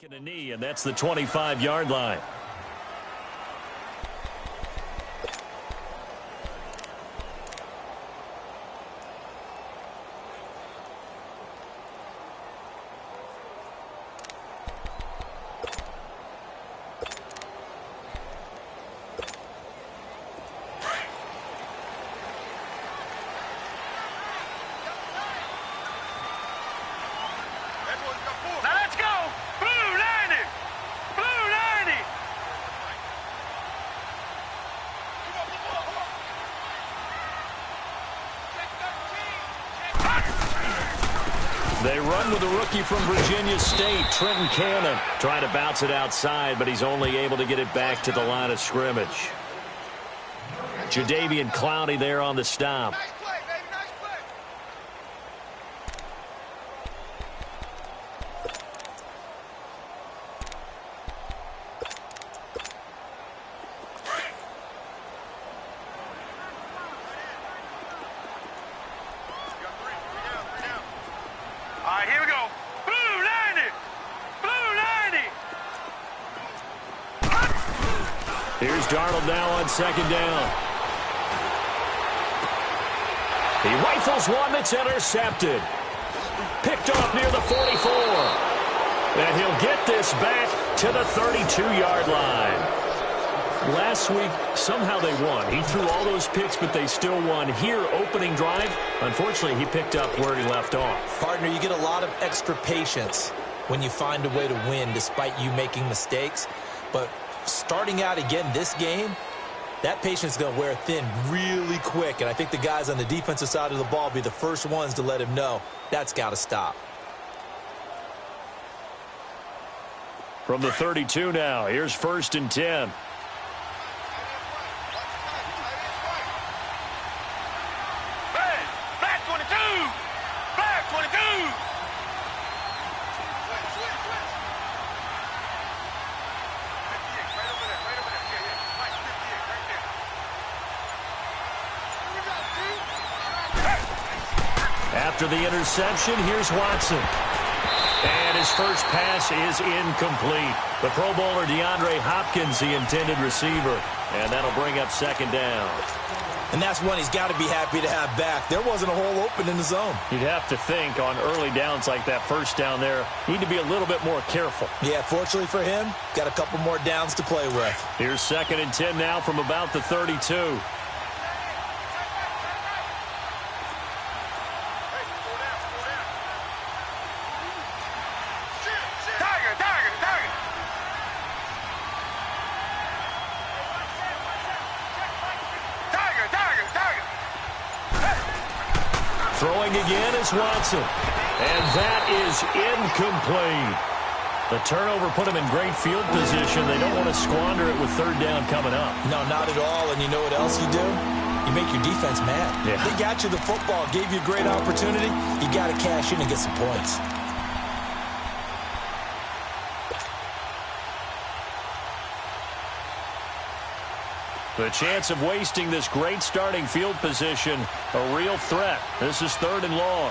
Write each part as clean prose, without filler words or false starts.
Taking a knee, and that's the 25-yard line. They run with a rookie from Virginia State, Trenton Cannon, trying to bounce it outside, but he's only able to get it back to the line of scrimmage. Jadeveon Clowney there on the stop. Nice play, baby, nice play. All right, here we go. Blue 90. Blue 90. Here's Darnold now on second down. He rifles one that's intercepted. Picked off near the 44. And he'll get this back to the 32-yard line. Last week, somehow they won. He threw all those picks, but they still won. Here, opening drive, unfortunately, he picked up where he left off. Partner, you get a lot of extra patience when you find a way to win despite you making mistakes. But starting out again this game, that patience is going to wear thin really quick. And I think the guys on the defensive side of the ball will be the first ones to let him know that's got to stop. From the 32 now, here's 1st and 10. After the interception, here's Watson. And his first pass is incomplete. The Pro Bowler DeAndre Hopkins, the intended receiver. And that'll bring up second down. And that's one he's got to be happy to have back. There wasn't a hole open in the zone. You'd have to think on early downs like that first down there, need to be a little bit more careful. Yeah, fortunately for him, got a couple more downs to play with. Here's 2nd and 10 now from about the 32. Throwing again is Watson. And that is incomplete. The turnover put him in great field position. They don't want to squander it with 3rd down coming up. No, not at all. And you know what else you do? You make your defense mad. Yeah. They got you the football, gave you a great opportunity. You got to cash in and get some points. The chance of wasting this great starting field position, a real threat. This is 3rd and long.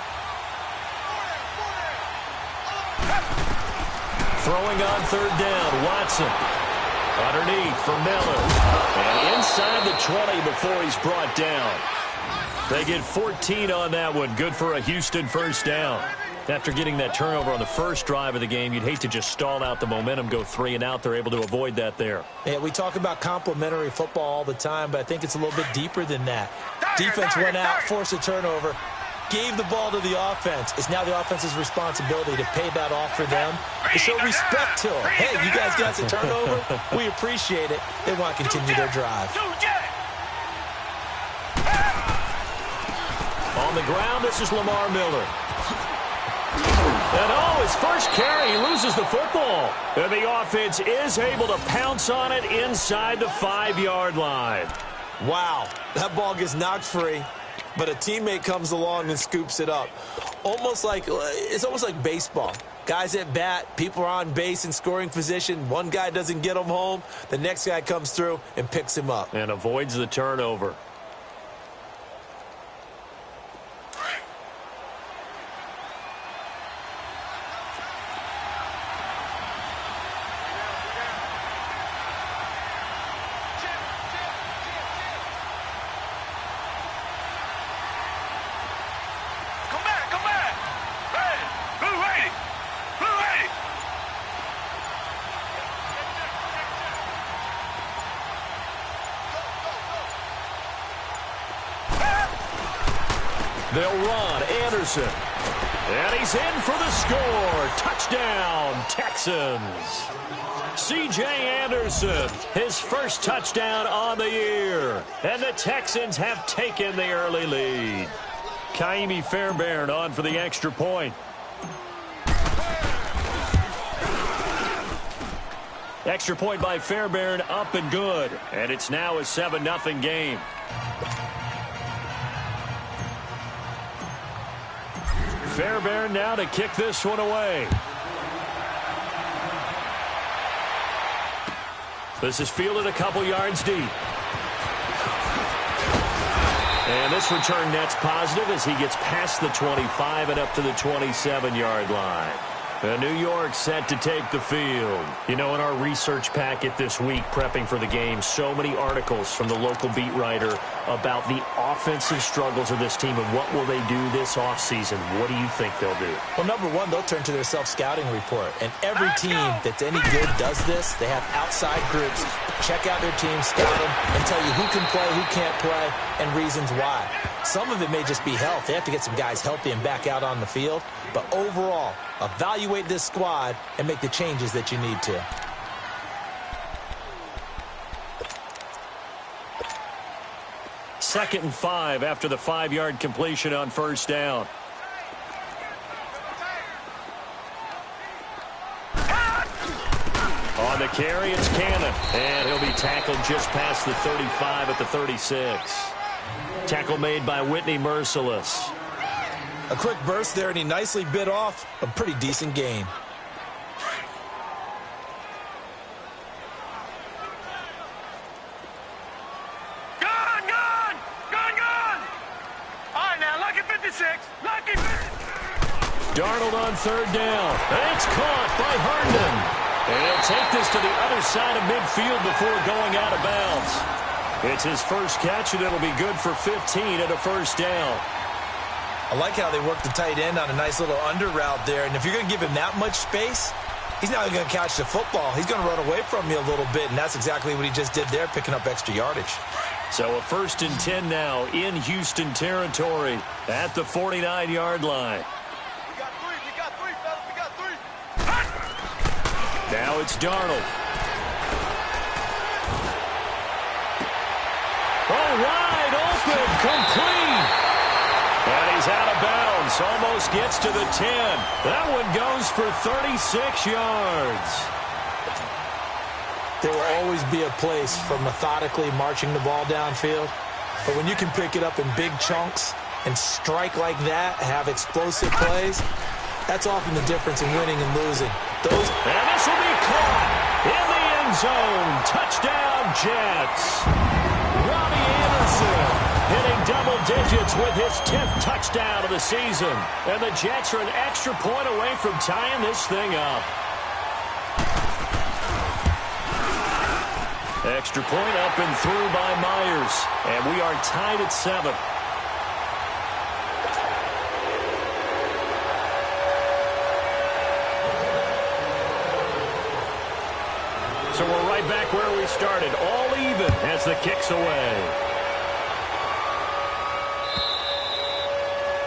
Throwing on 3rd down, Watson. Underneath for Miller. And inside the 20 before he's brought down. They get 14 on that one. Good for a Houston first down. After getting that turnover on the first drive of the game, you'd hate to just stall out the momentum, go 3 and out. They're able to avoid that there. Yeah, we talk about complementary football all the time, but I think it's a little bit deeper than that. Defense went out, forced a turnover, gave the ball to the offense. It's now the offense's responsibility to pay that off for them, to show respect to them. Hey, you guys got the turnover. We appreciate it. They want to continue their drive. On the ground, this is Lamar Miller. And his first carry, he loses the football. And the offense is able to pounce on it inside the 5-yard line. Wow, that ball gets knocked free, but a teammate comes along and scoops it up. It's almost like baseball. Guys at bat, people are on base in scoring position. One guy doesn't get him home. The next guy comes through and picks him up. And avoids the turnover. They'll run. Anderson. And he's in for the score. Touchdown, Texans. C.J. Anderson, his first touchdown on the year. And the Texans have taken the early lead. Kaimi Fairbairn on for the extra point. Extra point by Fairbairn, up and good. And it's now a 7-0 game. Fairbairn now to kick this one away. This is fielded a couple yards deep. And this return net's positive as he gets past the 25 and up to the 27-yard line. And New York set to take the field. You know, in our research packet this week, prepping for the game, so many articles from the local beat writer about the offensive struggles of this team and what will they do this offseason. What do you think they'll do? Well, number one, they'll turn to their self-scouting report. And every team that's any good does this. They have outside groups. Check out their team, scout them, and tell you who can play, who can't play, and reasons why. Some of it may just be health. They have to get some guys healthy and back out on the field. But overall, evaluate this squad and make the changes that you need to. Second and 5 after the 5-yard completion on first down. On the carry, it's Cannon. And he'll be tackled just past the 35 at the 36. Tackle made by Whitney Merciless. A quick burst there, and he nicely bit off a pretty decent gain. Gone! All right, now, lucky 56. Lucky 56. Darnold on third down. And it's caught by Herndon. And he'll take this to the other side of midfield before going out of bounds. It's his first catch, and it'll be good for 15 at a first down. I like how they work the tight end on a nice little under route there. And if you're going to give him that much space, he's not going to catch the football. He's going to run away from you a little bit, and that's exactly what he just did there, picking up extra yardage. So a 1st and 10 now in Houston territory at the 49-yard line. We got three, fellas. We got three. Now it's Darnold. Oh, wide open, complete. And he's out of bounds, almost gets to the 10. That one goes for 36 yards. There will always be a place for methodically marching the ball downfield. But when you can pick it up in big chunks and strike like that, have explosive plays, that's often the difference in winning and losing. And this will be caught in the end zone. Touchdown, Jets. Robbie Anderson hitting double digits with his 10th touchdown of the season. And the Jets are an extra point away from tying this thing up. Extra point up and through by Myers. And we are tied at 7. So we're right back where we started, all even as the kick's away.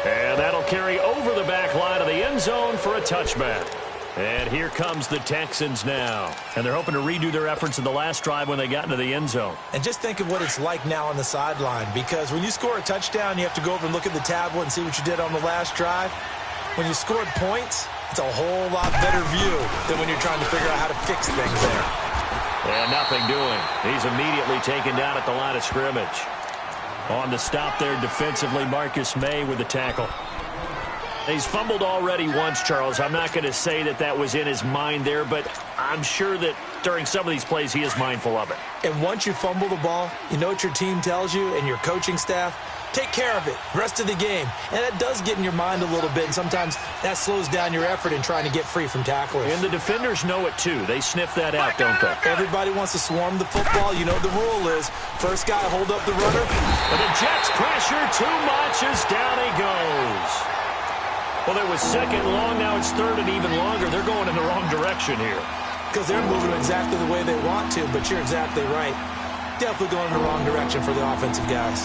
And that'll carry over the back line of the end zone for a touchback. And here comes the Texans now. And they're hoping to redo their efforts in the last drive when they got into the end zone. And just think of what it's like now on the sideline, because when you score a touchdown, you have to go over and look at the tablet and see what you did on the last drive. When you scored points, it's a whole lot better view than when you're trying to figure out how to fix things there. And nothing doing. He's immediately taken down at the line of scrimmage. On the stop there defensively, Marcus May with the tackle. He's fumbled already once, Charles. I'm not going to say that that was in his mind there, but I'm sure that during some of these plays he is mindful of it. And once you fumble the ball, you know what your team tells you and your coaching staff? Take care of it rest of the game. And that does get in your mind a little bit, and sometimes that slows down your effort in trying to get free from tacklers. And the defenders know it too. They sniff that out, don't they? Everybody wants to swarm the football. You know the rule is first guy hold up the runner. And the Jets pressure too much as down he goes. Well, it was second long. Now it's third and even longer. They're going in the wrong direction here. Because they're moving exactly the way they want to, but you're exactly right. Definitely going in the wrong direction for the offensive guys.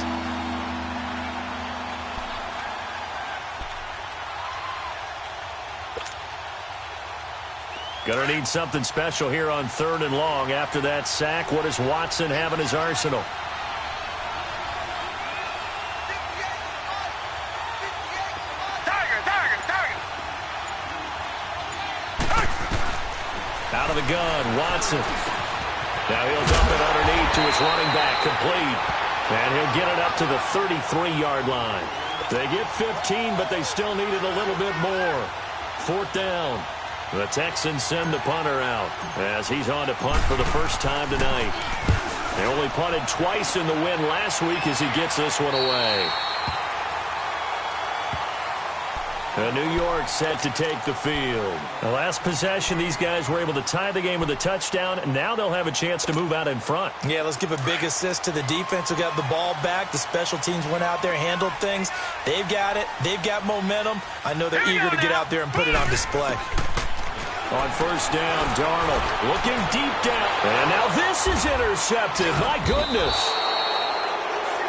Going to need something special here on 3rd and long. After that sack, what does Watson have in his arsenal? Out of the gun, Watson. Now he'll dump it underneath to his running back, complete. And he'll get it up to the 33-yard line. They get 15, but they still needed a little bit more. 4th down. The Texans send the punter out as he's on to punt for the first time tonight. They only punted twice in the win last week as he gets this one away. New York set to take the field. The last possession, these guys were able to tie the game with a touchdown, and now they'll have a chance to move out in front. Yeah, let's give a big assist to the defense who got the ball back. The special teams went out there, handled things. They've got it. They've got momentum. I know they're eager to get out there and put it on display. On 1st down, Darnold looking deep down. And now this is intercepted. My goodness.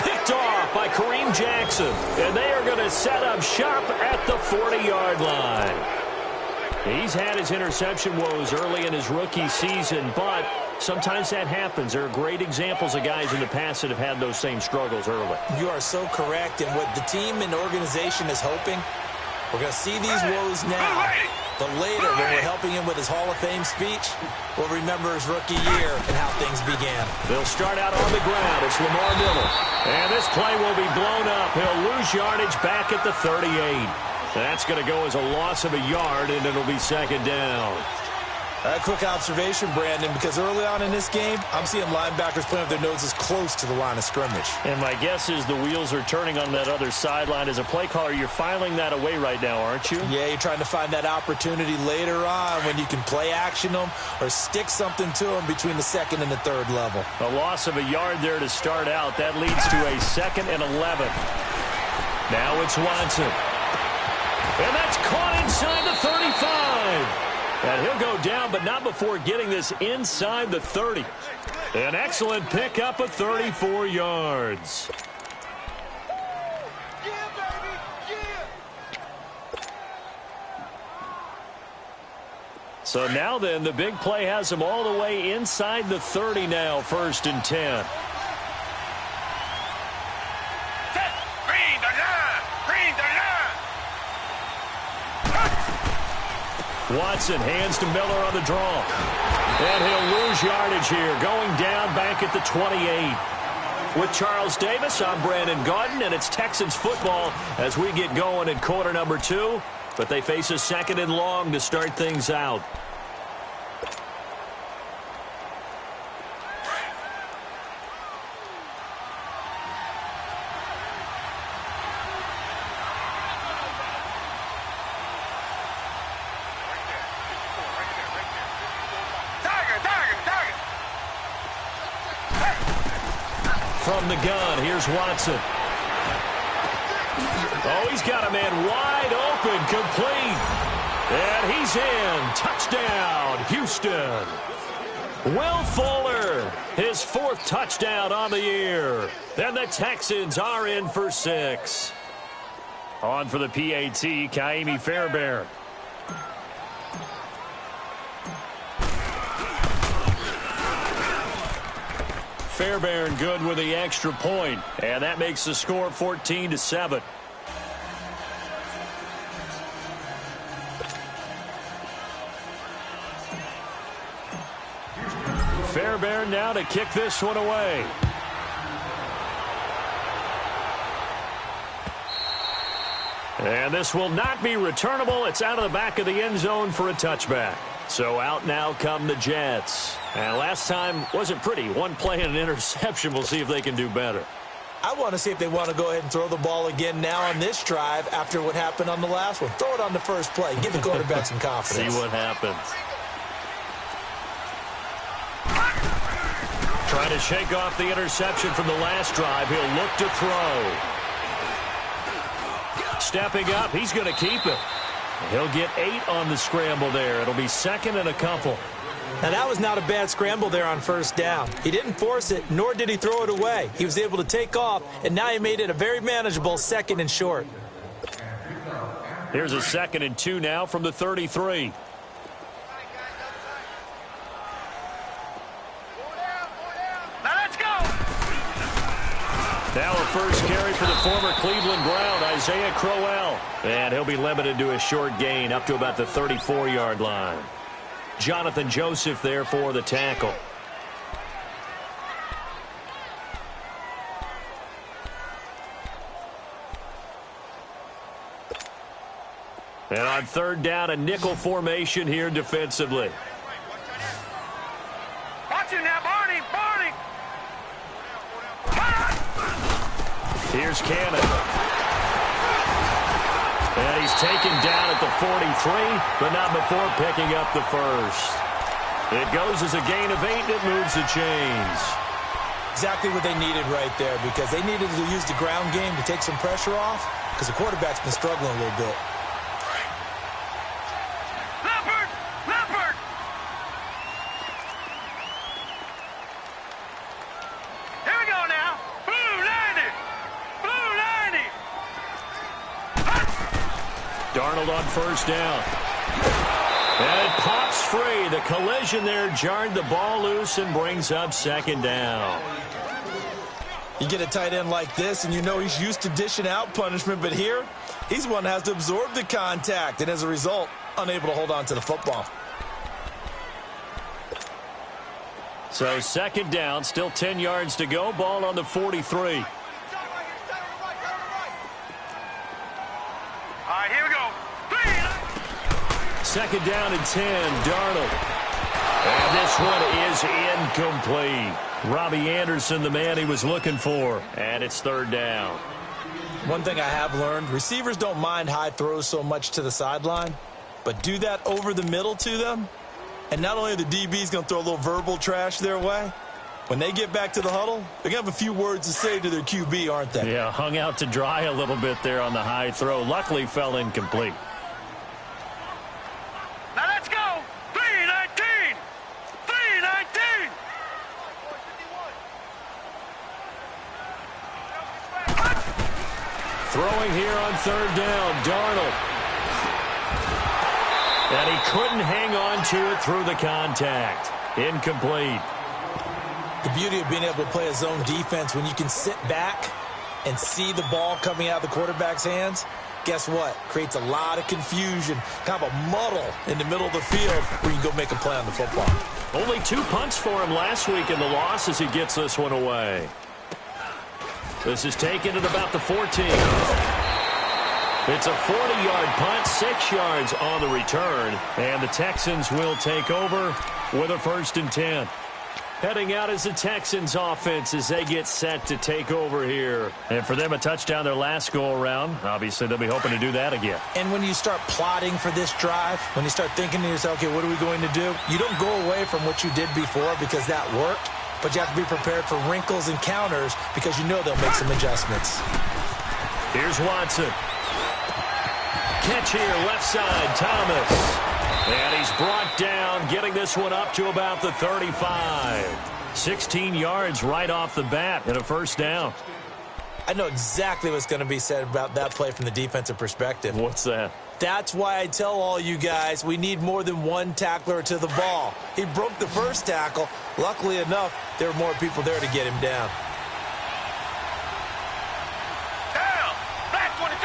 Picked off by Kareem Jackson. And they are going to set up shop at the 40-yard line. He's had his interception woes early in his rookie season, but sometimes that happens. There are great examples of guys in the past that have had those same struggles early. You are so correct. And what the team and organization is hoping, we're going to see these woes now. But later, when we're helping him with his Hall of Fame speech, we'll remember his rookie year and how things began. They'll start out on the ground. It's Lamar Miller. And this play will be blown up. He'll lose yardage back at the 38. That's going to go as a loss of a yard, and it'll be 2nd down. A quick observation, Brandon, because early on in this game, I'm seeing linebackers playing with their noses close to the line of scrimmage. And my guess is the wheels are turning on that other sideline. As a play caller, you're filing that away right now, aren't you? Yeah, you're trying to find that opportunity later on when you can play action them or stick something to them between the 2nd and the 3rd level. A loss of a yard there to start out. That leads to a 2nd and 11. Now it's Watson. And that's caught inside the 35. And he'll go down, but not before getting this inside the 30. An excellent pickup of 34 yards. So now then, the big play has him all the way inside the 30 now, 1st and 10. Watson hands to Miller on the draw. And he'll lose yardage here, going down back at the 28. With Charles Davis, I'm Brandon Gaudin, and it's Texans football as we get going in quarter number 2. But they face a 2nd and long to start things out. From the gun, here's Watson. Oh, he's got a man wide open, complete. And he's in. Touchdown, Houston. Will Fuller, his 4th touchdown on the year. Then the Texans are in for 6. On for the PAT, Kaimi Fairbairn. Fairbairn good with the extra point, and that makes the score 14-7. Fairbairn now to kick this one away. And this will not be returnable. It's out of the back of the end zone for a touchback. So out now come the Jets. And last time wasn't pretty. One play and an interception. We'll see if they can do better. I want to see if they want to go ahead and throw the ball again now on this drive after what happened on the last one. Throw it on the first play. Give the quarterback some confidence. See what happens. Trying to shake off the interception from the last drive. He'll look to throw. Stepping up, he's going to keep it. He'll get 8 on the scramble there. It'll be 2nd and a couple. Now, that was not a bad scramble there on 1st down. He didn't force it, nor did he throw it away. He was able to take off, and now he made it a very manageable 2nd and short. Here's a 2nd and 2 now from the 33. Now a first carry for the former Cleveland Brown, Isaiah Crowell. And he'll be limited to a short gain up to about the 34-yard line. Jonathan Joseph there for the tackle. And on third down, a nickel formation here defensively. Watch it now, Barney! Barney! Here's Cannon. And he's taken down at the 43, but not before picking up the first. It goes as a gain of 8, and it moves the chains. Exactly what they needed right there, because they needed to use the ground game to take some pressure off, because the quarterback's been struggling a little bit. Leopard! Leopard! Here we go now. Blue 90! Blue 90! Darnold on first down. And it pops free. The collision there jarred the ball loose and brings up second down. You get a tight end like this, and you know he's used to dishing out punishment, but here, he's one that has to absorb the contact, and as a result, unable to hold on to the football. So second down, still 10 yards to go. Ball on the 43. All right, here we go. Second down and 10, Darnold. And this one is incomplete. Robbie Anderson, the man he was looking for. And it's third down. One thing I have learned, receivers don't mind high throws so much to the sideline, but do that over the middle to them, and not only are the DBs going to throw a little verbal trash their way, when they get back to the huddle, they're going to have a few words to say to their QB, aren't they? Yeah, hung out to dry a little bit there on the high throw. Luckily fell incomplete. Now let's go. 319. 319. Throwing here on third down, Darnold. And he couldn't hang on to it through the contact. Incomplete. The beauty of being able to play a zone defense when you can sit back and see the ball coming out of the quarterback's hands, guess what? Creates a lot of confusion, kind of a muddle in the middle of the field where you can go make a play on the football. Only 2 punts for him last week in the loss as he gets this one away. This is taken at about the 14. It's a 40-yard punt, 6 yards on the return, and the Texans will take over with a 1st and 10. Heading out as the Texans offense as they get set to take over here. And for them, a touchdown their last go-around. Obviously, they'll be hoping to do that again. And when you start plotting for this drive, when you start thinking to yourself, okay, what are we going to do? You don't go away from what you did before because that worked, but you have to be prepared for wrinkles and counters because you know they'll make some adjustments. Here's Watson. Catch here, left side, Thomas. And he's brought down, getting this one up to about the 35. 16 yards right off the bat and a 1st down. I know exactly what's going to be said about that play from the defensive perspective. What's that? That's why I tell all you guys we need more than one tackler to the ball. He broke the first tackle. Luckily enough, there were more people there to get him down. Down. Black 22.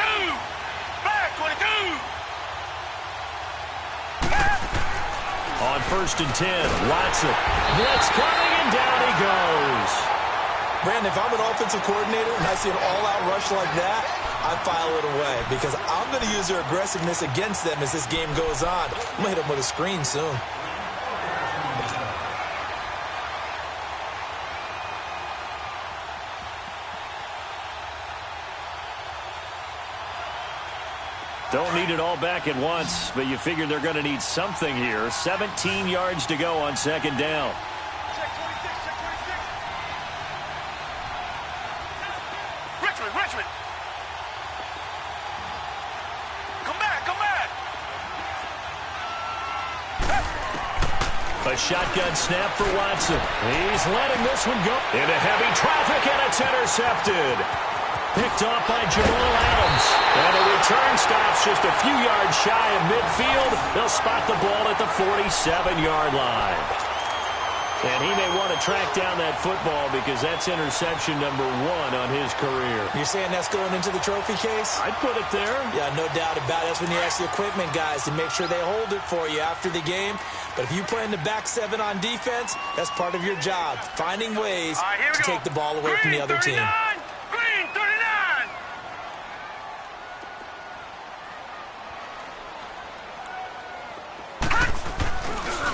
Black 22. On 1st and 10, Watson. Blitz coming, and down he goes. Brandon, if I'm an offensive coordinator and I see an all-out rush like that, I file it away because I'm going to use their aggressiveness against them as this game goes on. I'm going to hit them with a screen soon. Don't need it all back at once, but you figure they're going to need something here. 17 yards to go on 2nd down. Richmond. Come back. A shotgun snap for Watson. He's letting this one go into heavy traffic, and it's intercepted. Picked off by Jamal Adams. And the return stops just a few yards shy of midfield. They'll spot the ball at the 47-yard line. And he may want to track down that football because that's interception number 1 on his career. You're saying that's going into the trophy case? I'd put it there. Yeah, no doubt about it. That's when you ask the equipment guys to make sure they hold it for you after the game. But if you play in the back 7 on defense, that's part of your job, finding ways to take the ball away from the other team. Green 39.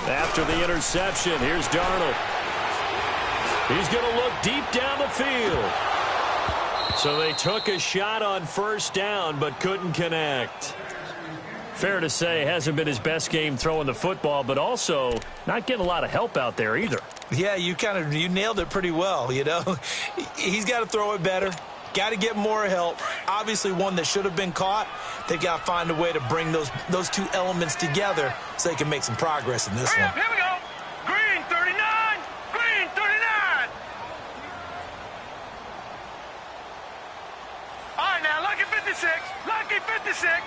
After the interception, here's Darnold. He's going to look deep down the field. So they took a shot on first down but couldn't connect. Fair to say, hasn't been his best game throwing the football, but also not getting a lot of help out there either. Yeah, you nailed it pretty well, you know. He's got to throw it better. Got to get more help. Obviously one that should have been caught. They've got to find a way to bring those two elements together so they can make some progress in this one. Here we go. Green 39. Green 39. All right, now, lucky 56. Lucky 56.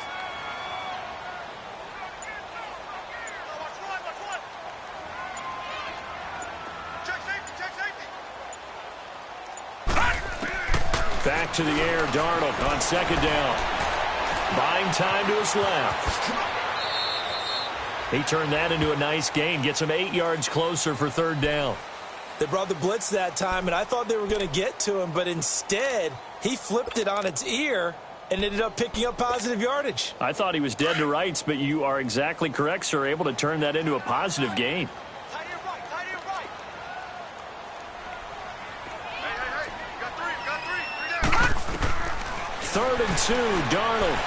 Back to the air, Darnold on second down. Buying time to his left. He turned that into a nice gain. Gets him 8 yards closer for third down. They brought the blitz that time, and I thought they were going to get to him, but instead he flipped it on its ear and ended up picking up positive yardage. I thought he was dead to rights, but you are exactly correct, sir. Able to turn that into a positive gain. Third and 2, Darnold.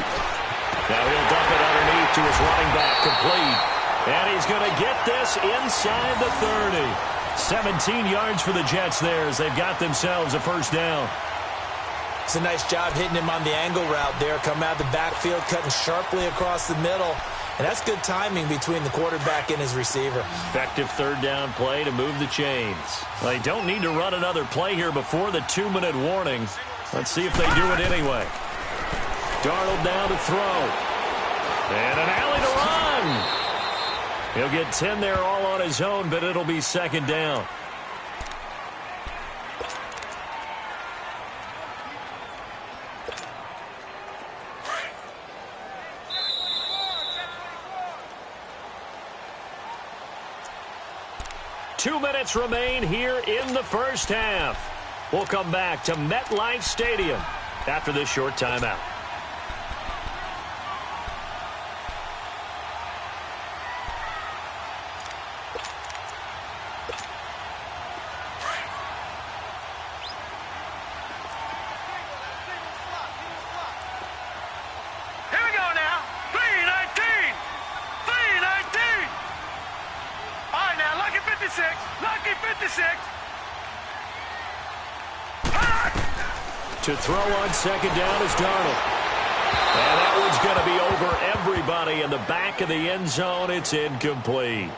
Now he'll dump it underneath to his running back, complete. And he's going to get this inside the 30. 17 yards for the Jets there as they've got themselves a first down. It's a nice job hitting him on the angle route there. Coming out of the backfield, cutting sharply across the middle. And that's good timing between the quarterback and his receiver. Effective third down play to move the chains. They don't need to run another play here before the 2-minute warning. Let's see if they do it anyway. Darnold now to throw. And an alley to run. He'll get 10 there all on his own, but it'll be second down. Two minutes remain here in the first half. We'll come back to MetLife Stadium after this short timeout. Here we go now. 319. 319. All right, now, lucky 56. Lucky 56. To throw on second down is Darnold. And that one's going to be over everybody in the back of the end zone. It's incomplete.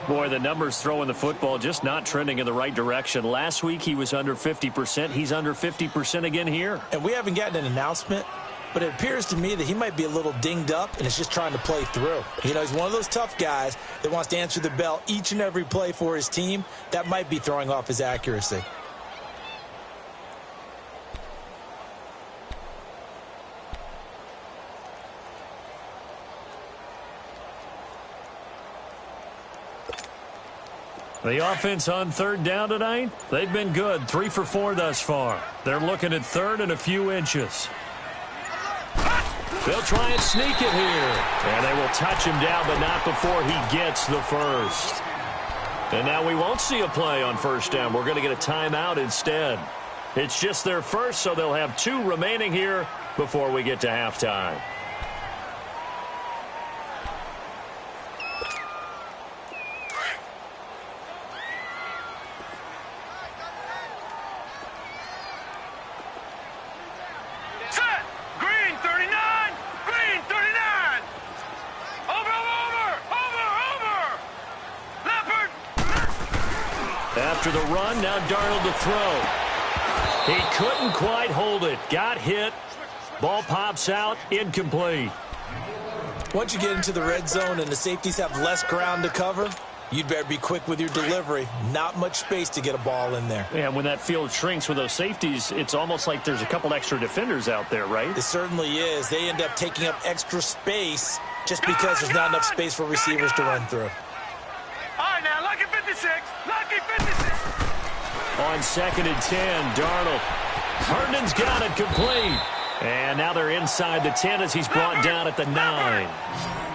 Boy, the numbers throwing the football just not trending in the right direction. Last week he was under 50%. He's under 50% again here. And we haven't gotten an announcement, but it appears to me that he might be a little dinged up and is just trying to play through. You know, he's one of those tough guys that wants to answer the bell each and every play for his team. That might be throwing off his accuracy. The offense on third down tonight, they've been good. 3 for 4 thus far. They're looking at third and a few inches. They'll try and sneak it here. And they will touch him down, but not before he gets the first. And now we won't see a play on first down. We're going to get a timeout instead. It's just their first, so they'll have 2 remaining here before we get to halftime. After the run, now Darnold to throw. He couldn't quite hold it. Got hit. Ball pops out. Incomplete. Once you get into the red zone and the safeties have less ground to cover, You'd better be quick with your delivery. Not much space to get a ball in there. Yeah, when that field shrinks with those safeties, it's almost like there's a couple extra defenders out there, right? It certainly is. They end up taking up extra space just because there's not enough space for receivers to run through. All right, now, lucky 56. Lucky 56. On 2nd and 10, Darnold. Herndon's got it complete. And now they're inside the 10 as he's brought down at the 9.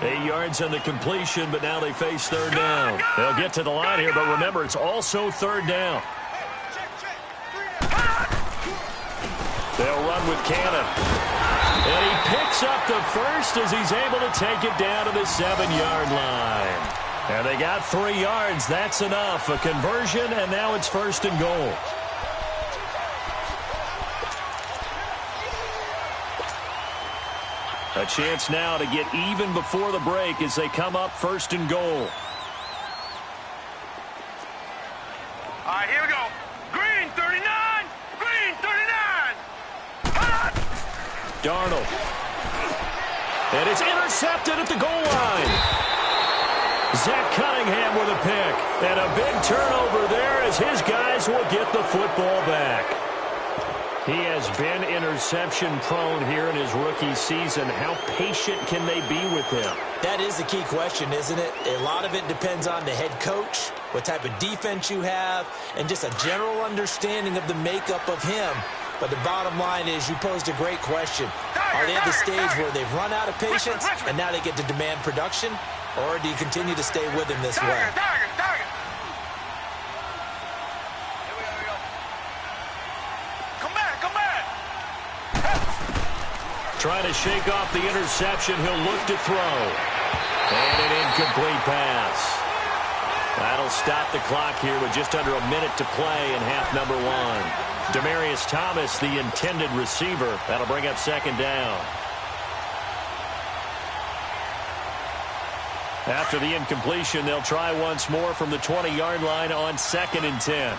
8 yards on the completion, but now they face 3rd down. They'll get to the line here, but remember, it's also 3rd down. They'll run with Cannon. And he picks up the first as he's able to take it down to the 7-yard line. And they got 3 yards. That's enough. A conversion, and now it's 1st and goal. A chance now to get even before the break as they come up 1st and goal. All right, here we go. Green 39. Green 39. Darnold. And it's intercepted at the goal line. Zach Cunningham with a pick. And a big turnover there as his guys will get the football back. He has been interception-prone here in his rookie season. How patient can they be with him? That is the key question, isn't it? A lot of it depends on the head coach, what type of defense you have, and just a general understanding of the makeup of him. But the bottom line is you posed a great question. Are they at the stage where they've run out of patience and now they get to demand production? Or do you continue to stay with him this way? Trying to shake off the interception. He'll look to throw. And an incomplete pass. That'll stop the clock here with just under a minute to play in half number 1. Demaryius Thomas, the intended receiver. That'll bring up 2nd down. After the incompletion, they'll try once more from the 20-yard line on 2nd and 10.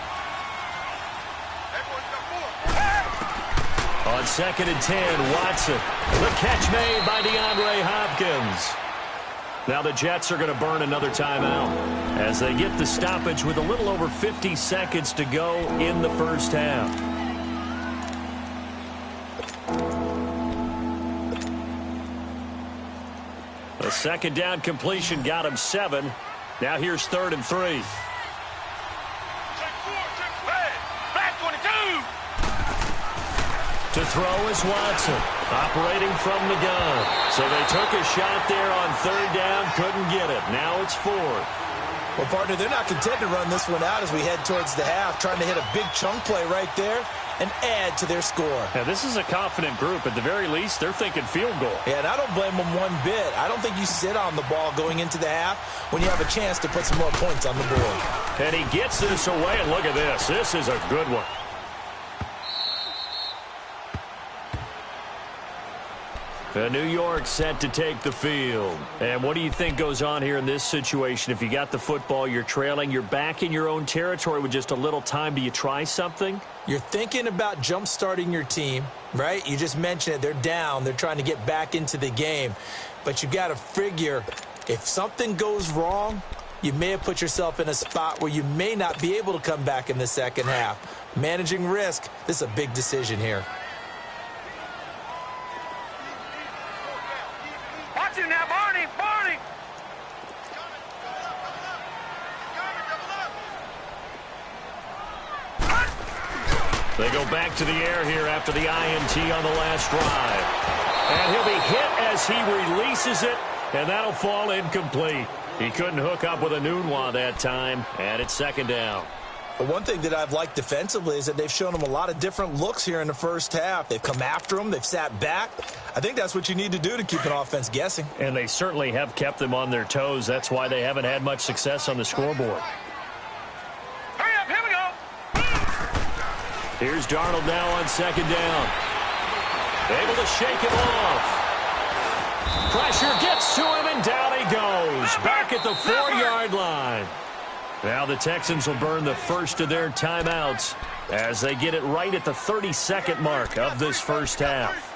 On 2nd and 10, Watson. The catch made by DeAndre Hopkins. Now the Jets are going to burn another timeout as they get the stoppage with a little over 50 seconds to go in the first half. The 2nd down completion got him 7. Now here's 3rd and 3. To throw is Watson, operating from the gun. So they took a shot there on 3rd down, couldn't get it. Now it's 4th. Well, partner, they're not content to run this one out as we head towards the half, trying to hit a big chunk play right there and add to their score. Now, this is a confident group. At the very least, they're thinking field goal. Yeah, and I don't blame them one bit. I don't think you sit on the ball going into the half when you have a chance to put some more points on the board. And he gets this away, and look at this. This is a good one. New York set to take the field. And what do you think goes on here in this situation? If you got the football, you're trailing, you're back in your own territory with just a little time. Do you try something? You're thinking about jump-starting your team, right? You just mentioned it. They're down. They're trying to get back into the game. But you got to figure if something goes wrong, you may have put yourself in a spot where you may not be able to come back in the second half. Managing risk, this is a big decision here. Now, Barney, Barney. They go back to the air here after the INT on the last drive. And he'll be hit as he releases it, and that'll fall incomplete. He couldn't hook up with a Nunwa that time, and it's 2nd down. But one thing that I've liked defensively is that they've shown them a lot of different looks here in the first half. They've come after them. They've sat back. I think that's what you need to do to keep an offense guessing. And they certainly have kept them on their toes. That's why they haven't had much success on the scoreboard. Hurry up, here we go. Here's Darnold now on 2nd down. Able to shake him off. Pressure gets to him, and down he goes. Back at the 4-yard line. Now the Texans will burn the first of their timeouts as they get it right at the 32nd mark of this first half.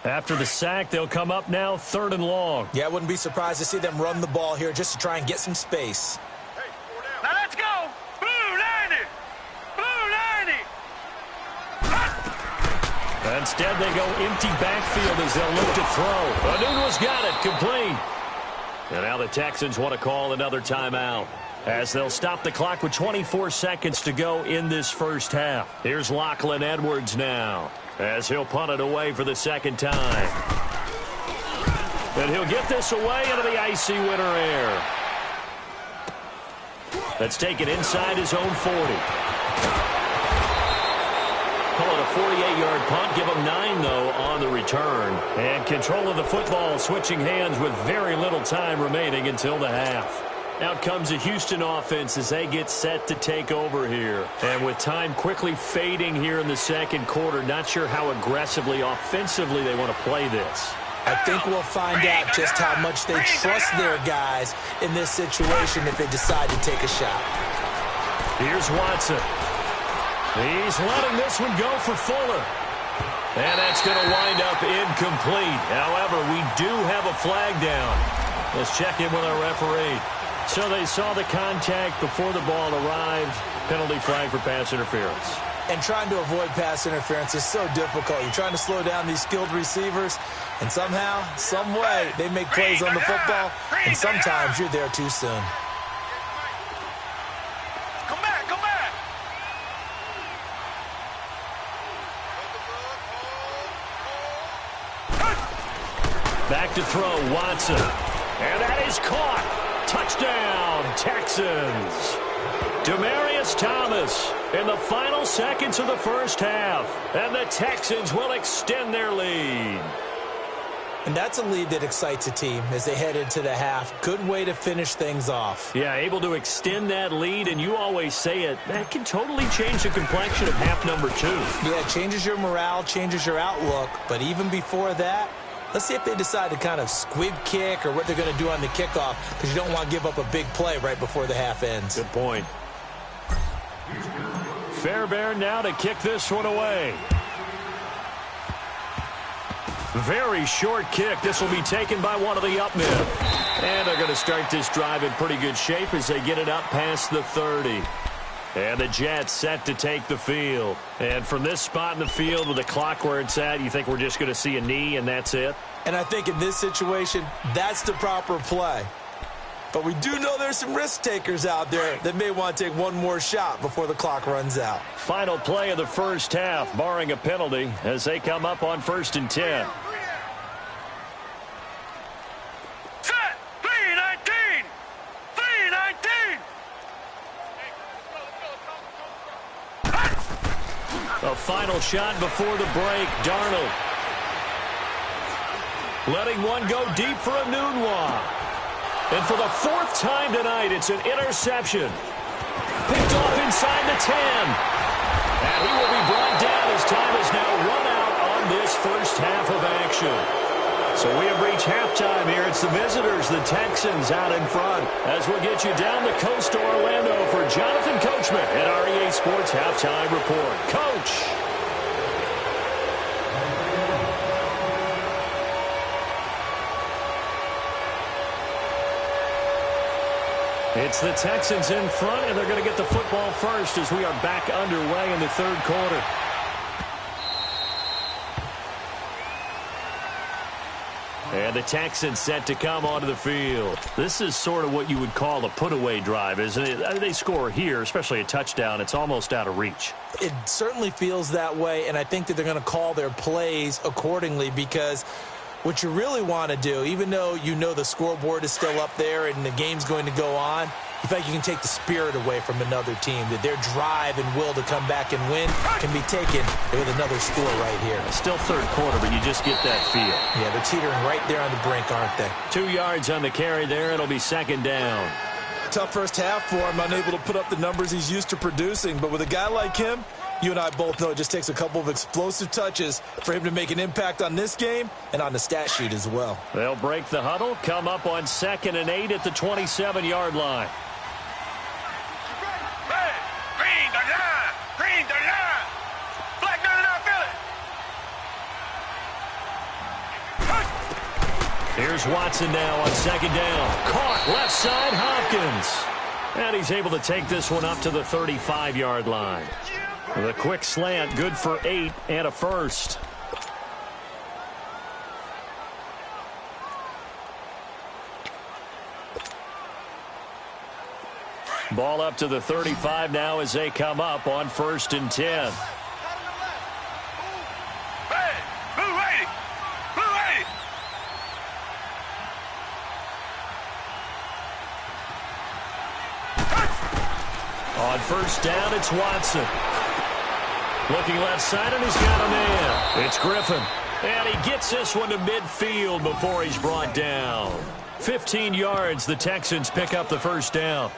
After the sack, they'll come up now 3rd and long. Yeah, I wouldn't be surprised to see them run the ball here just to try and get some space. Now let's go. Blue 90. Blue 90. Instead, they go empty backfield as they'll look to throw. Anunua's got it, complete. And now the Texans want to call another timeout as they'll stop the clock with 24 seconds to go in this first half. Here's Lachlan Edwards now as he'll punt it away for the second time. And he'll get this away into the icy winter air. That's taken inside his own 40. Call it a 48-yard punt. Give him 9, though, on the return. And control of the football switching hands with very little time remaining until the half. Out comes the Houston offense as they get set to take over here. And with time quickly fading here in the second quarter, not sure how aggressively, offensively they want to play this. I think we'll find out just how much they trust their guys in this situation if they decide to take a shot. Here's Watson. He's letting this one go for Fuller. And that's going to wind up incomplete. However, we do have a flag down. Let's check in with our referee. So they saw the contact before the ball arrived. Penalty flag for pass interference. And trying to avoid pass interference is so difficult. You're trying to slow down these skilled receivers, and somehow, some way, they make plays on the football, and sometimes you're there too soon. Come back, come back. Back to throw, Watson. And that is caught. Touchdown, Texans. Demaryius Thomas in the final seconds of the first half. And the Texans will extend their lead. And that's a lead that excites a team as they head into the half. Good way to finish things off. Yeah, able to extend that lead, and you always say it, that can totally change the complexion of half number 2. Yeah, it changes your morale, changes your outlook. But even before that, let's see if they decide to kind of squib kick or what they're going to do on the kickoff, because you don't want to give up a big play right before the half ends. Good point. Fairbairn now to kick this one away. Very short kick. This will be taken by one of the up men. And they're going to start this drive in pretty good shape as they get it up past the 30. And the Jets set to take the field. And from this spot in the field with the clock where it's at, you think we're just going to see a knee and that's it? And I think in this situation, that's the proper play. But we do know there's some risk takers out there that may want to take one more shot before the clock runs out. Final play of the first half, barring a penalty, as they come up on 1st and 10. Set. 3-19. 3-19. A final shot before the break. Darnold letting one go deep for Anunoa. And for the 4th time tonight, it's an interception. Picked off inside the 10. And he will be brought down as time has now run out on this first half of action. So we have reached halftime here. It's the visitors, the Texans, out in front. As we'll get you down the coast to Orlando for Jonathan Coachman at our EA Sports Halftime Report. Coach. It's the Texans in front, and they're going to get the football first as we are back underway in the 3rd quarter. And the Texans set to come onto the field. This is sort of what you would call a put-away drive, isn't it? They score here, especially a touchdown. It's almost out of reach. It certainly feels that way, and I think that they're going to call their plays accordingly because what you really want to do, even though you know the scoreboard is still up there and the game's going to go on, you feel like you can take the spirit away from another team, that their drive and will to come back and win can be taken with another score right here. Still 3rd quarter, but you just get that feel. Yeah, they're teetering right there on the brink, aren't they? 2 yards on the carry there. It'll be 2nd down. Tough first half for him, unable to put up the numbers he's used to producing. But with a guy like him, you and I both know it just takes a couple of explosive touches for him to make an impact on this game and on the stat sheet as well. They'll break the huddle, come up on 2nd and 8 at the 27-yard line. Hey, green the line. Green the line. Black 99 Philly. Here's Watson now on second down. Caught left side, Hopkins. And he's able to take this one up to the 35-yard line. The quick slant, good for 8 and a first. Ball up to the 35 now as they come up on 1st and 10. On 1st down, it's Watson. Looking left side, and he's got a man. It's Griffin. And he gets this one to midfield before he's brought down. 15 yards, the Texans pick up the 1st down.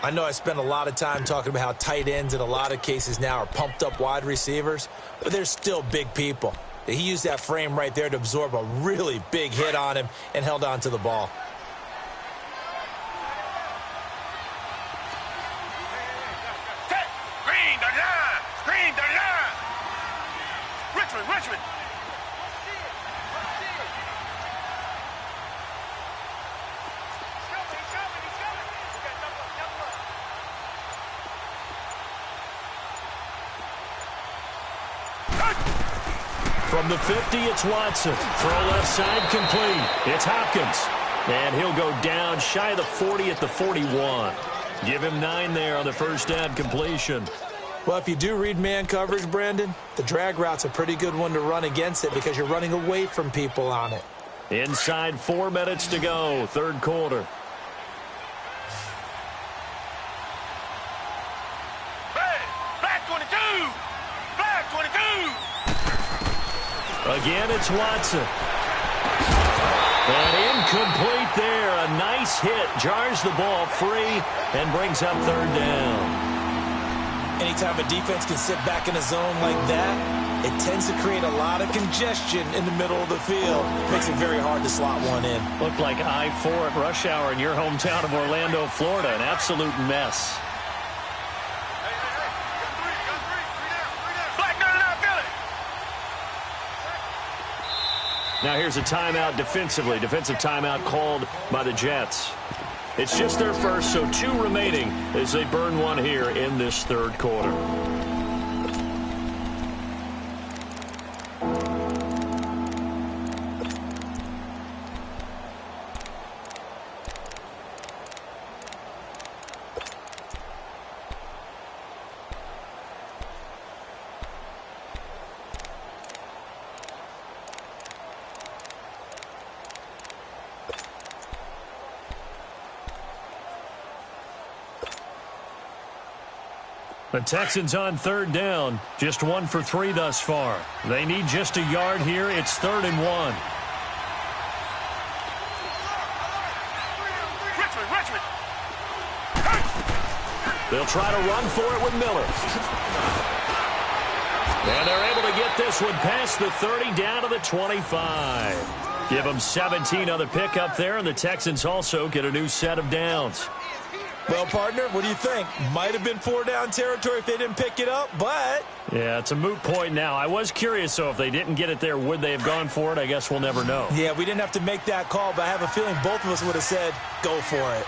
I know I spend a lot of time talking about how tight ends in a lot of cases now are pumped up wide receivers, but they're still big people. He used that frame right there to absorb a really big hit on him and held on to the ball. Richmond. From the 50, it's Watson. Throw left side complete. It's Hopkins. And he'll go down shy of the 40 at the 41. Give him 9 there on the 1st down completion. Well, if you do read man coverage, Brandon, the drag route's a pretty good one to run against it because you're running away from people on it. Inside 4 minutes to go, 3rd quarter. Black 22! Black 22! Again, it's Watson. And incomplete there. A nice hit. Jars the ball free and brings up 3rd down. Anytime a defense can sit back in a zone like that, it tends to create a lot of congestion in the middle of the field. Makes it very hard to slot one in. Looked like I-4 at rush hour in your hometown of Orlando, Florida. An absolute mess. Now here's a timeout defensively. Defensive timeout called by the Jets. It's just their first, so 2 remaining as they burn one here in this 3rd quarter. The Texans on 3rd down, just 1 for 3 thus far. They need just a yard here. It's 3rd and 1. Richmond. They'll try to run for it with Miller. And they're able to get this one past the 30 down to the 25. Give them 17 on the pickup there, and the Texans also get a new set of downs. Well, partner, what do you think? Might have been 4-down territory if they didn't pick it up, but... Yeah, it's a moot point now. I was curious, though, if they didn't get it there, would they have gone for it? I guess we'll never know. Yeah, we didn't have to make that call, but I have a feeling both of us would have said, go for it.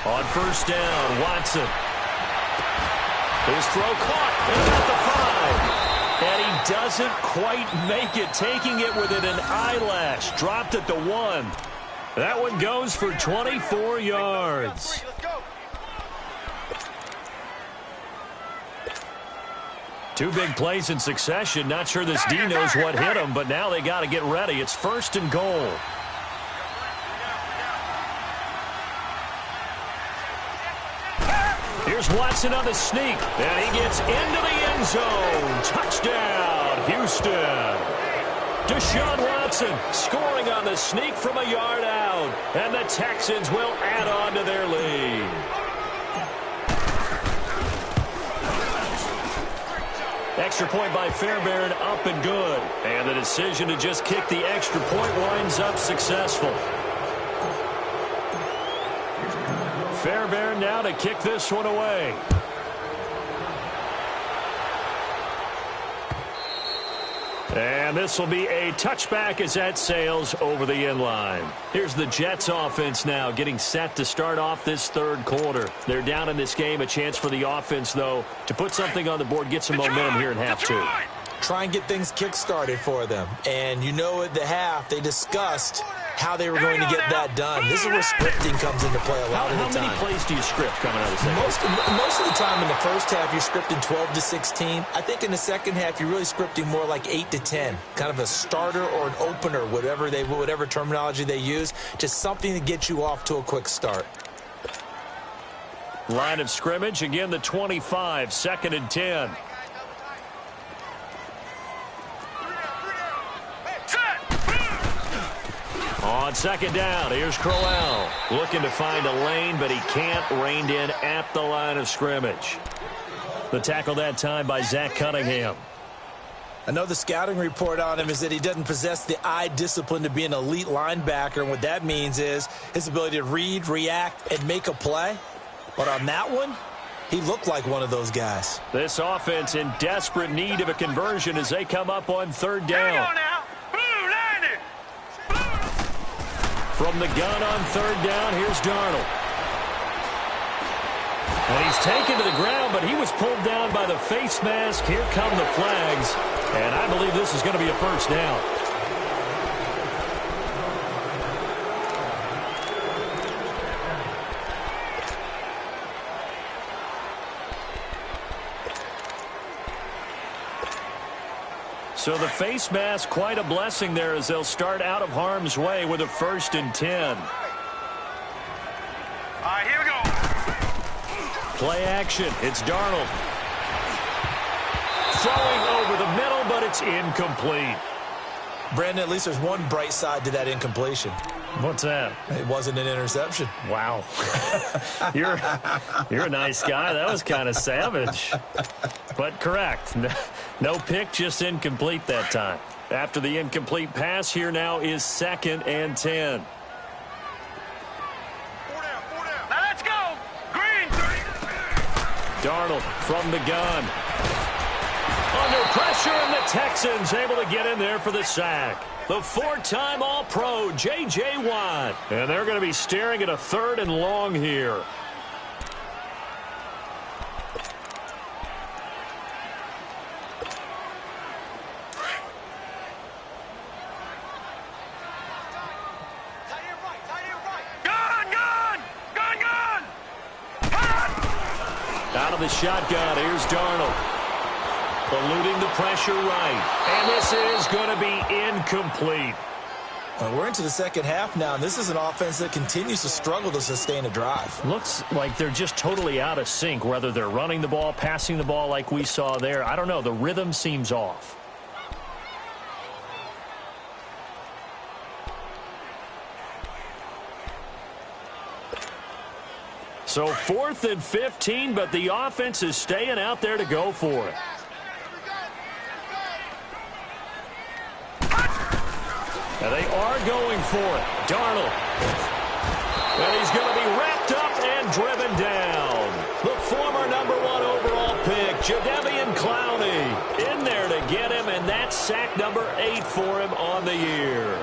On 1st down, Watson. His throw caught, and at the 5. And he doesn't quite make it, taking it within an eyelash. Dropped at the 1. That one goes for 24 yards. Two big plays in succession. Not sure this D knows what hit him, but now they got to get ready. It's 1st and goal. Here's Watson on the sneak, and he gets into the end zone. Touchdown, Houston. Deshaun Watson scoring on the sneak from a yard out, and the Texans will add on to their lead. Extra point by Fairbairn, up and good. And the decision to just kick the extra point winds up successful. Fairbairn now to kick this one away. And this will be a touchback as that sails over the end line. Here's the Jets offense now getting set to start off this third quarter. They're down in this game. A chance for the offense, though, to put something on the board, get some momentum here in half two. Try and get things kick-started for them. And you know at the half, they discussed how they were going to get that done. This is where scripting comes into play a lot of the time. How many plays do you script coming out of the second? Most of the time in the first half, you're scripting 12 to 16. I think in the second half, you're really scripting more like 8 to 10. Kind of a starter or an opener, whatever terminology they use. Just something to get you off to a quick start. Line of scrimmage, again the 25, 2nd and 10. On second down, here's Crowell. Looking to find a lane, but he can't. Reined in at the line of scrimmage. The tackle that time by Zach Cunningham. I know the scouting report on him is that he doesn't possess the eye discipline to be an elite linebacker. And what that means is his ability to read, react, and make a play. But on that one, he looked like one of those guys. This offense in desperate need of a conversion as they come up on third down. From the gun on third down, here's Darnold. And he's taken to the ground, but he was pulled down by the face mask. Here come the flags. And I believe this is going to be a first down. So the face mask, quite a blessing there as they'll start out of harm's way with a 1st and 10. All right, here we go. Play action. It's Darnold. Throwing over the middle, but it's incomplete. Brandon, at least there's one bright side to that incompletion. What's that? It wasn't an interception. Wow. You're a nice guy. That was kind of savage. But correct. No pick, just incomplete that time. After the incomplete pass, here now is 2nd and 10. Now let's go. Green. Darnold from the gun. Under pressure, and the Texans able to get in there for the sack. The 4-time All-Pro, J.J. Watt. And they're going to be staring at a 3rd and long here. Out of the shotgun, here's Darnold. Eluding the pressure right. And this is going to be incomplete. We're into the second half now, and this is an offense that continues to struggle to sustain a drive. Looks like they're just totally out of sync, whether they're running the ball, passing the ball like we saw there. I don't know. The rhythm seems off. So 4th and 15, but the offense is staying out there to go for it. And they are going for it. Darnold. And he's going to be wrapped up and driven down. The former #1 overall pick, Jadeveon Clowney, in there to get him, and that's sack number 8 for him on the year.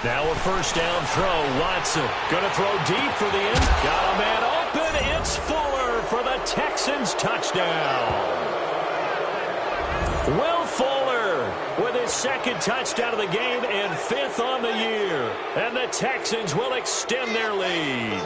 Now a 1st down throw. Watson going to throw deep for the end. Got a man open. It's Fuller for the Texans touchdown. Will Fuller with his 2nd touchdown of the game and 5th on the year. And the Texans will extend their lead.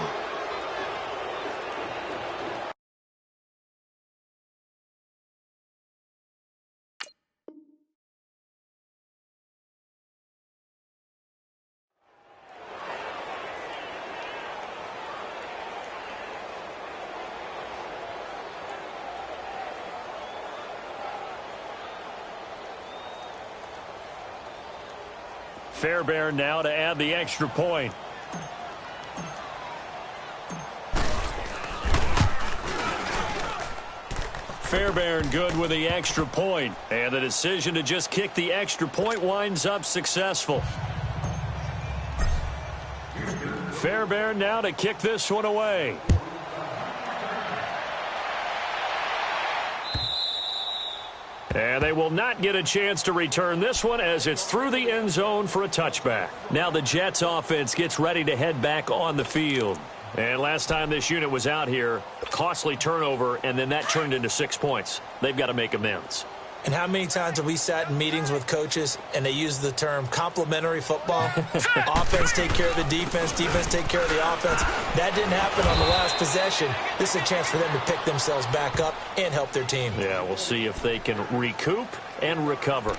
Fairbairn now to add the extra point. Fairbairn good with the extra point. And the decision to just kick the extra point winds up successful. Fairbairn now to kick this one away. And they will not get a chance to return this one as it's through the end zone for a touchback. Now the Jets offense gets ready to head back on the field. And last time this unit was out here, costly turnover, and then that turned into 6 points. They've got to make amends. And how many times have we sat in meetings with coaches and they use the term complementary football? Offense take care of the defense, defense take care of the offense. That didn't happen on the last possession. This is a chance for them to pick themselves back up and help their team. Yeah, we'll see if they can recoup and recover.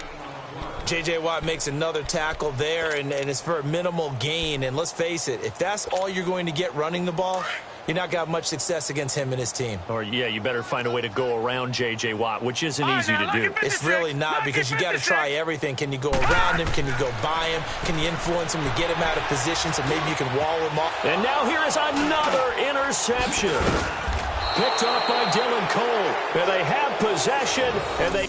J.J. Watt makes another tackle there, and it's for a minimal gain. And let's face it, if that's all you're going to get running the ball, you're not going to have much success against him and his team. Or, yeah, you better find a way to go around J.J. Watt, which isn't easy to do. It's really not, because you got to try everything. Can you go around him? Can you go by him? Can you influence him to get him out of position so maybe you can wall him off? And now here is another interception. Picked off by Dylan Cole. And they have possession, and they...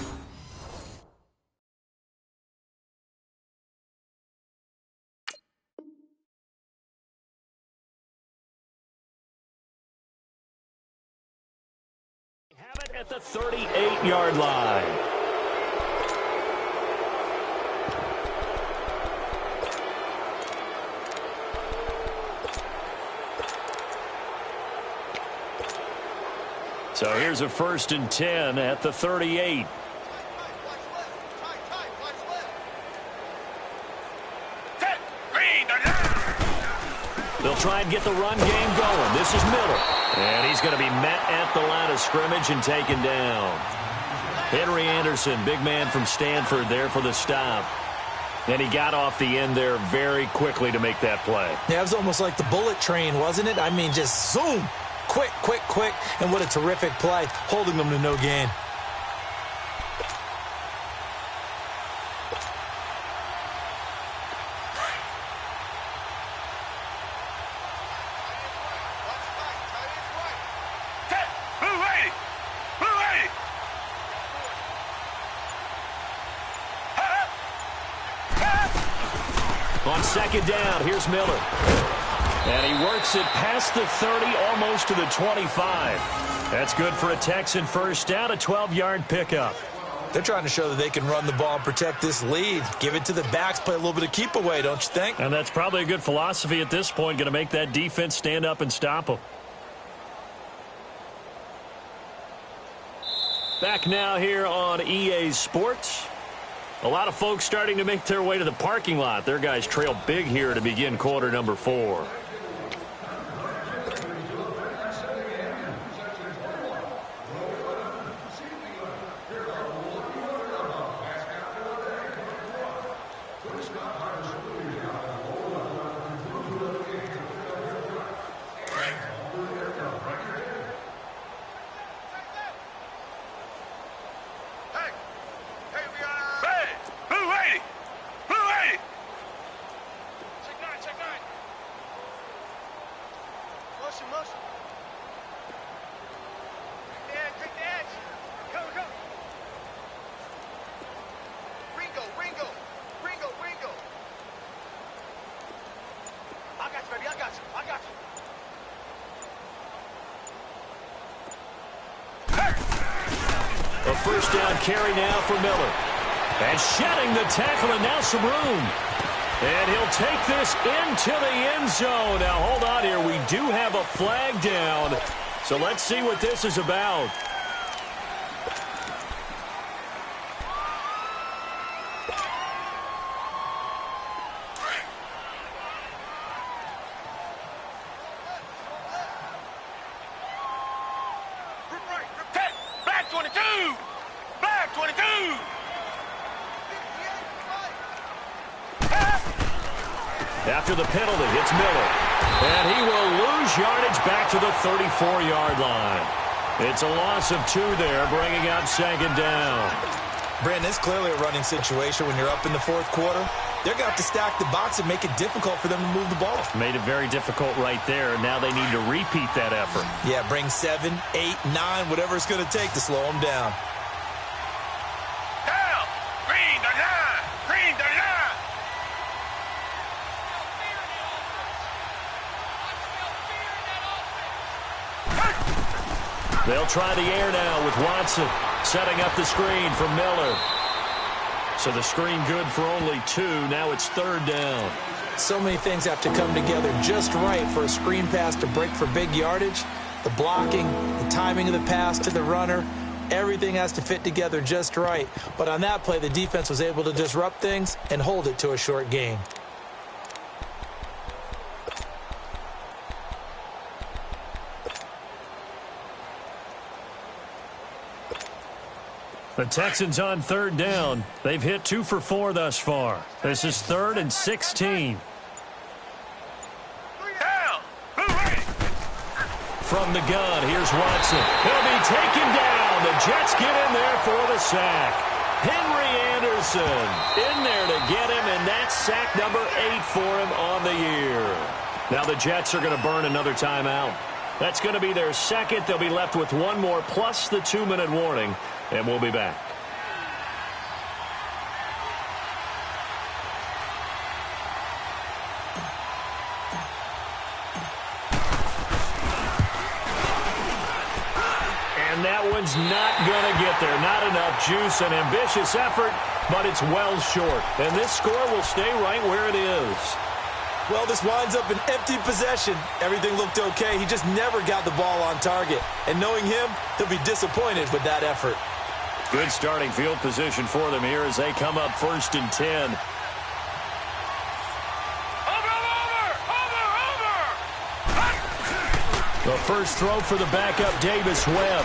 have it at the 38-yard line. So here's a 1st and 10 at the 38. They'll try and get the run game going. This is Miller. And he's going to be met at the line of scrimmage and taken down. Henry Anderson, big man from Stanford, there for the stop. And he got off the end there very quickly to make that play. Yeah, it was almost like the bullet train, wasn't it? I mean, just zoom. Quick, quick, quick. And what a terrific play, holding them to no gain. On 2nd down, here's Miller. And he works it past the 30, almost to the 25. That's good for a Texan first down, a 12-yard pickup. They're trying to show that they can run the ball and protect this lead. Give it to the backs, play a little bit of keep away, don't you think? And that's probably a good philosophy at this point, going to make that defense stand up and stop them. Back now here on EA Sports. A lot of folks starting to make their way to the parking lot. Their guys trail big here to begin quarter number 4. A first down carry now for Miller. And shedding the tackle, and now some room. And he'll take this into the end zone. Now, hold on here. We do have a flag down. So let's see what this is about. Black 22! Black 22! After the penalty, it's Miller. And he will lose yardage back to the 34-yard line. It's a loss of 2 there, bringing up 2nd down. Brandon, it's clearly a running situation when you're up in the 4th quarter. they're going to have to stack the box and make it difficult for them to move the ball. Made it very difficult right there. Now they need to repeat that effort. Yeah, bring 7, 8, 9, whatever it's going to take to slow them down. Down. Green the line. Green the line. They'll try the air now with Watson setting up the screen for Miller. So the screen good for only 2. Now it's 3rd down. So many things have to come together just right for a screen pass to break for big yardage. The blocking, the timing of the pass to the runner, everything has to fit together just right. But on that play, the defense was able to disrupt things and hold it to a short gain. The Texans on 3rd down. They've hit 2 for 4 thus far. This is 3rd and 16. Down. Blue ready. From the gun, here's Watson. He'll be taken down. The Jets get in there for the sack. Henry Anderson in there to get him, and that's sack number 8 for him on the year. Now the Jets are going to burn another timeout. That's going to be their second. They'll be left with 1 more plus the 2-minute warning, and we'll be back. And that one's not going to get there. Not enough juice. An ambitious effort, but it's well short. And this score will stay right where it is. Well, this winds up an empty possession. Everything looked okay. He just never got the ball on target. And knowing him, he'll be disappointed with that effort. Good starting field position for them here as they come up 1st and 10. The first throw for the backup, Davis Webb.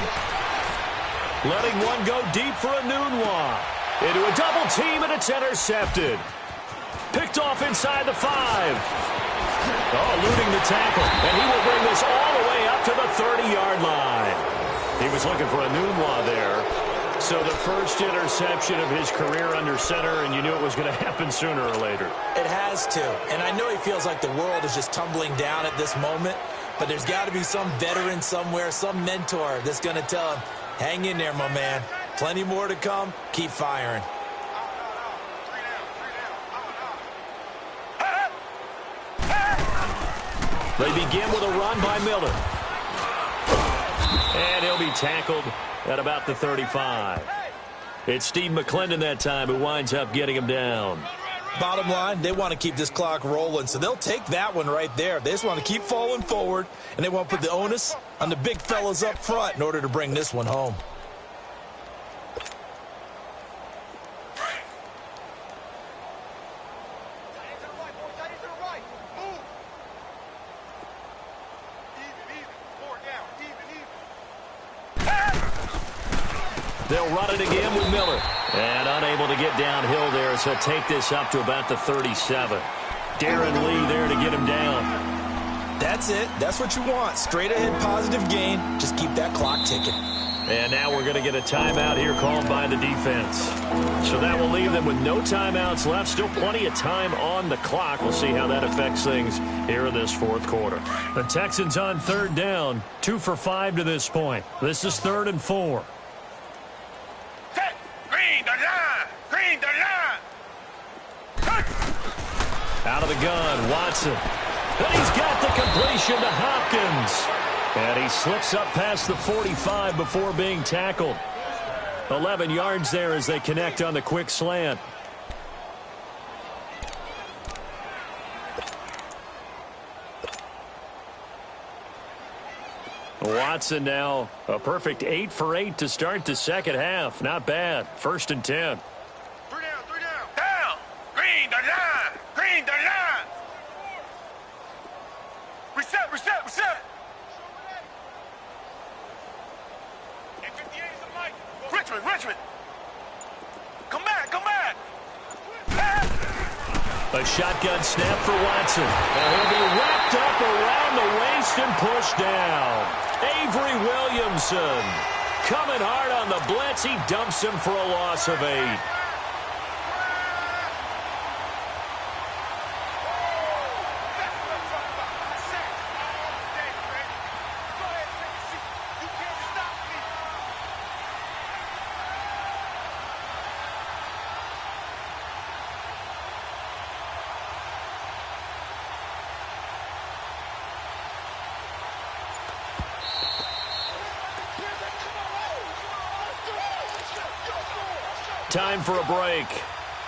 Letting one go deep for a Nunwa. Into a double team, and it's intercepted. Picked off inside the 5. Oh, eluding the tackle. And he will bring this all the way up to the 30-yard line. He was looking for a Nunwa there. So the first interception of his career under center, and you knew it was going to happen sooner or later. It has to. And I know he feels like the world is just tumbling down at this moment, but there's got to be some veteran somewhere, some mentor that's going to tell him, hang in there, my man. Plenty more to come. Keep firing. They begin with a run by Miller. And he'll be tackled at about the 35. It's Steve McClendon that time who winds up getting him down. Bottom line, they want to keep this clock rolling, so they'll take that one right there. They just want to keep falling forward, and they want to put the onus on the big fellas up front in order to bring this one home. They'll run it again with Miller. And unable to get downhill there, so take this up to about the 37. Darren Lee there to get him down. That's it. That's what you want. Straight ahead positive gain. Just keep that clock ticking. And now we're going to get a timeout here called by the defense. So that will leave them with no timeouts left. Still plenty of time on the clock. We'll see how that affects things here in this 4th quarter. The Texans on 3rd down. 2 for 5 to this point. This is 3rd and 4. Green the line. Green the line. Out of the gun, Watson. And he's got the completion to Hopkins. And he slips up past the 45 before being tackled. 11 yards there as they connect on the quick slant. Watson now a perfect 8 for 8 to start the second half. Not bad. 1st and 10. 3 down, 3 down. Down. Green the line. Green the line. Reset, reset, reset. Richmond, Richmond. Come back, come back. A shotgun snap for Watson. And he'll be wrapped up around the waist and pushed down. Avery Williamson coming hard on the blitz. He dumps him for a loss of 8. time for a break.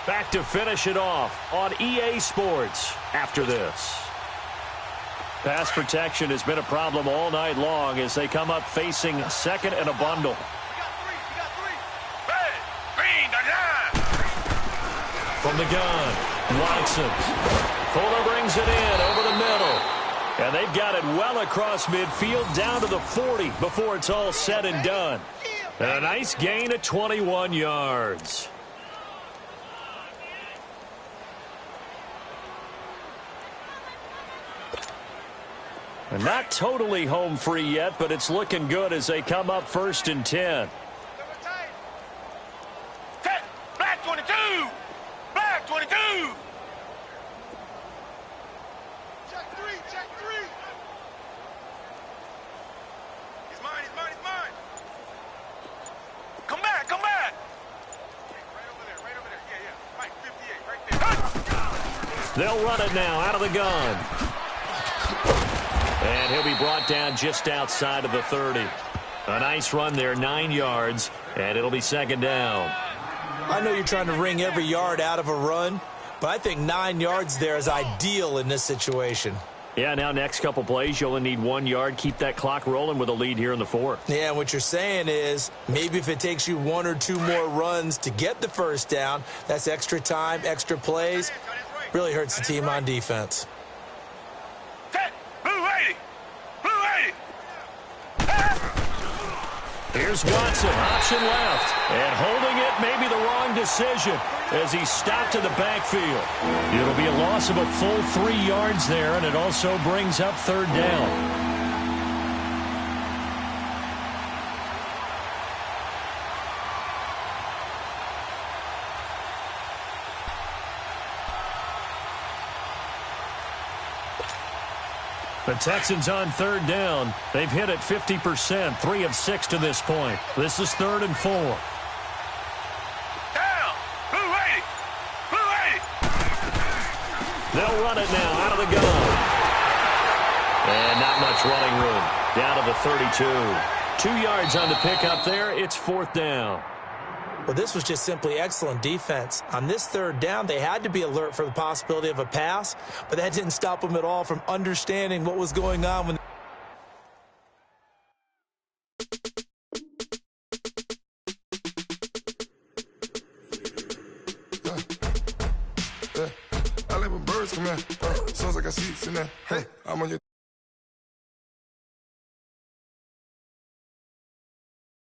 Back to finish it off on EA Sports after this. Pass protection has been a problem all night long as they come up facing second and a bundle. From the gun, Watson. Fuller brings it in over the middle. And they've got it well across midfield down to the 40 before it's all said and done. And a nice gain of 21 yards. And not totally home free yet, but it's looking good as they come up 1st and 10. Black 22! Black 22! Check three! He's mine! Come back! Right over there. Yeah. Mike, 58, right there. They'll run it now out of the gun. And he'll be brought down just outside of the 30. A nice run there, 9 yards, and it'll be 2nd down. I know you're trying to wring every yard out of a run, but I think 9 yards there is ideal in this situation. Yeah, now next couple plays, you only need 1 yard. Keep that clock rolling with a lead here in the 4th. Yeah, what you're saying is maybe if it takes you 1 or 2 more runs to get the 1st down, that's extra time, extra plays. Really hurts the team on defense. Here's Watson, option left, and holding it may be the wrong decision as he stopped in the backfield. It'll be a loss of a full 3 yards there, and it also brings up 3rd down. The Texans on 3rd down. They've hit it 50%, 3 of 6 to this point. This is 3rd and 4. Down! Blue 80! They'll run it now out of the gun. And not much running room. Down to the 32. 2 yards on the pickup there. It's 4th down. Well, this was just simply excellent defense. On this 3rd down, they had to be alert for the possibility of a pass, but that didn't stop them at all from understanding what was going on when I let my birds come out. Sounds like I see it in there. Hey, I'm on your